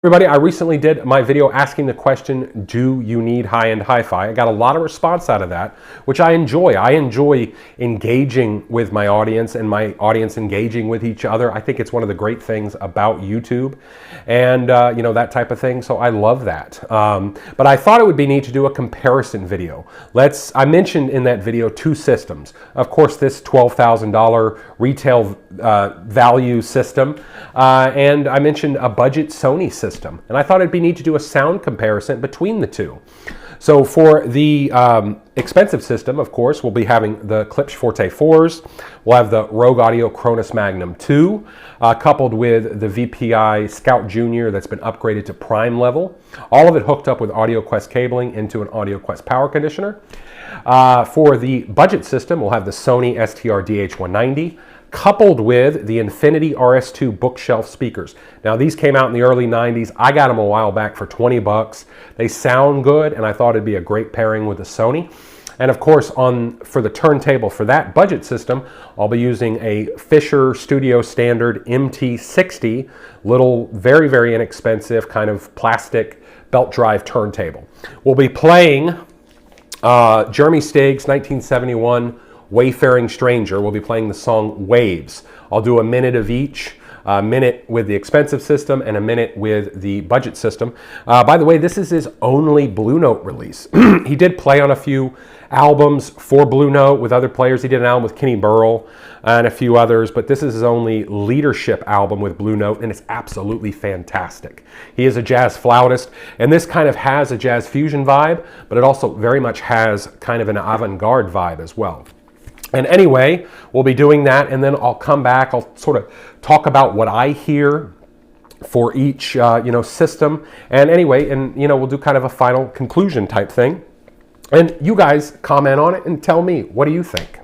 Everybody, I recently did my video asking the question, do you need high-end hi-fi? I got a lot of response out of that, which I enjoy. I enjoy engaging with my audience and my audience engaging with each other. I think it's one of the great things about YouTube and you know, that type of thing. So I love that. But I thought it would be neat to do a comparison video. I mentioned in that video two systems. Of course, this $12,000 retail value system, and I mentioned a budget Sony system. And I thought it'd be neat to do a sound comparison between the two. So for the expensive system, of course, we'll be having the Klipsch Forte 4s. We'll have the Rogue Audio Cronus Magnum 2, coupled with the VPI Scout Junior that's been upgraded to prime level. All of it hooked up with AudioQuest cabling into an AudioQuest power conditioner. For the budget system, we'll have the Sony STR DH190, coupled with the Infinity RS2 bookshelf speakers. Now these came out in the early 90s. I got them a while back for 20 bucks. They sound good, and I thought it'd be a great pairing with the Sony. And of course, for the turntable for that budget system, I'll be using a Fisher Studio Standard MT60, little, very, very inexpensive kind of plastic belt drive turntable. We'll be playing Jeremy Stiggs' 1971 Wayfaring Stranger. We'll be playing the song Waves. I'll do a minute of each, a minute with the expensive system and a minute with the budget system. By the way, this is his only Blue Note release. He did play on a few albums for Blue Note with other players. He did an album with Kenny Burrell and a few others, but this is his only leadership album with Blue Note, and it's absolutely fantastic. He is a jazz flautist, and this kind of has a jazz fusion vibe, but it also very much has kind of an avant-garde vibe as well. And anyway, we'll be doing that, and then I'll come back. I'll sort of talk about what I hear for each you know, system. And anyway, and you know, we'll do kind of a final conclusion type thing. And you guys comment on it and tell me, what do you think?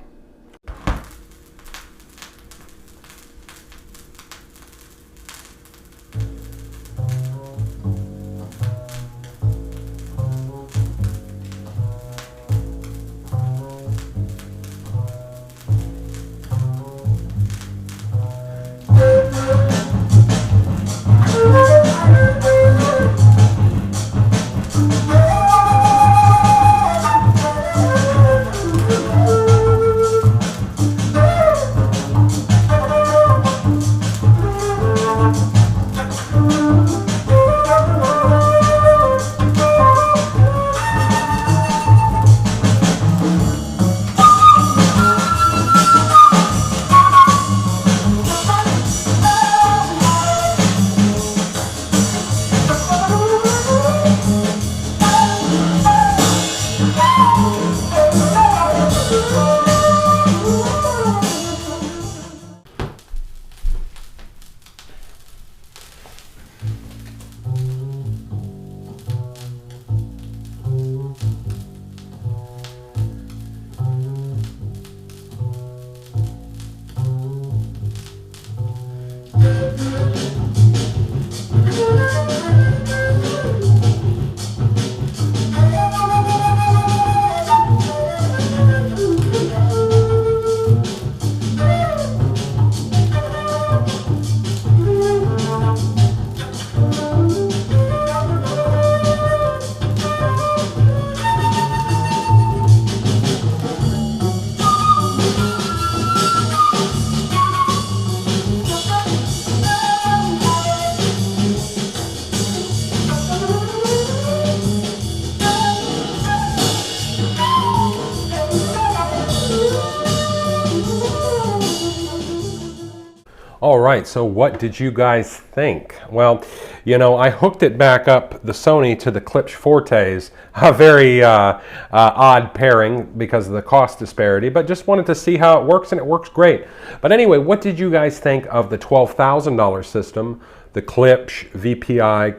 All right, so what did you guys think? Well, you know, I hooked it back up, the Sony, to the Klipsch Fortes. A very odd pairing because of the cost disparity, but just wanted to see how it works, and it works great. But anyway, what did you guys think of the $12,000 system, the Klipsch VPI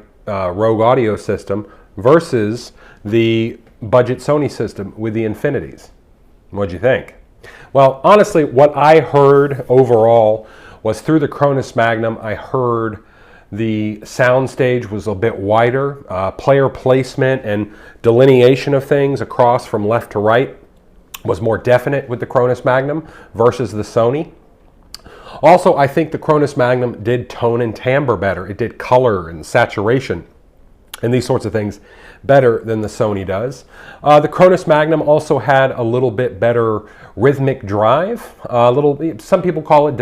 Rogue Audio system, versus the budget Sony system with the Infinities? What'd you think? Well, honestly, what I heard overall was through the Cronus Magnum, I heard the soundstage was a bit wider, player placement and delineation of things across from left to right was more definite with the Cronus Magnum versus the Sony. Also, I think the Cronus Magnum did tone and timbre better. It did color and saturation and these sorts of things better than the Sony does. The Cronus Magnum also had a little bit better rhythmic drive. Some people call it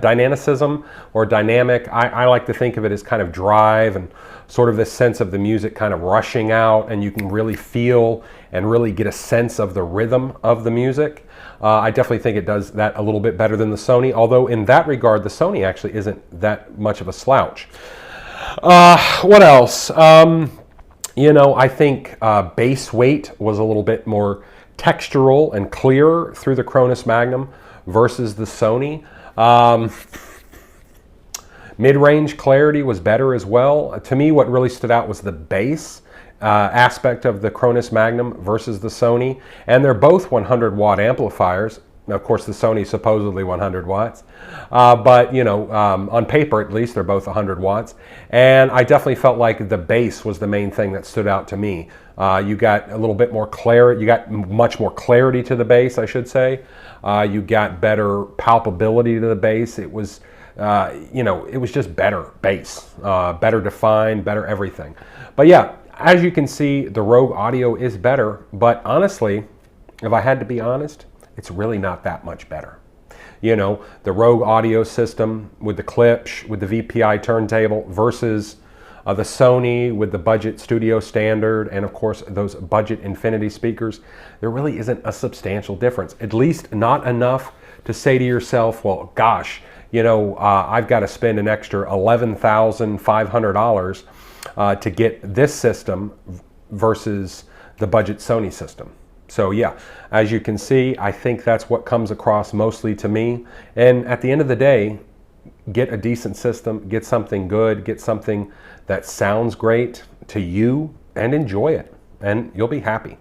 dynamicism or dynamic. I like to think of it as kind of drive and sort of this sense of the music kind of rushing out, and you can really feel and really get a sense of the rhythm of the music. I definitely think it does that a little bit better than the Sony, although in that regard, the Sony actually isn't that much of a slouch. What else? You know, I think bass weight was a little bit more textural and clearer through the Cronus Magnum versus the Sony. Mid-range clarity was better as well. To me, what really stood out was the bass aspect of the Cronus Magnum versus the Sony, and they're both 100 watt amplifiers. Now, of course, the Sony is supposedly 100 watts, but you know, on paper at least, they're both 100 watts. And I definitely felt like the bass was the main thing that stood out to me. You got a little bit more clarity. You got much more clarity to the bass, I should say. You got better palpability to the bass. It was, you know, it was just better bass, better defined, better everything. But yeah, as you can see, the Rogue audio is better. But honestly, if I had to be honest, it's really not that much better. You know, the Rogue audio system with the Klipsch, with the VPI turntable versus the Sony with the budget studio standard and of course those budget Infinity speakers, there really isn't a substantial difference. At least not enough to say to yourself, well, gosh, you know, I've got to spend an extra $11,500 to get this system versus the budget Sony system. So yeah, as you can see, I think that's what comes across mostly to me. And at the end of the day, get a decent system, get something good, get something that sounds great to you, and enjoy it, and you'll be happy.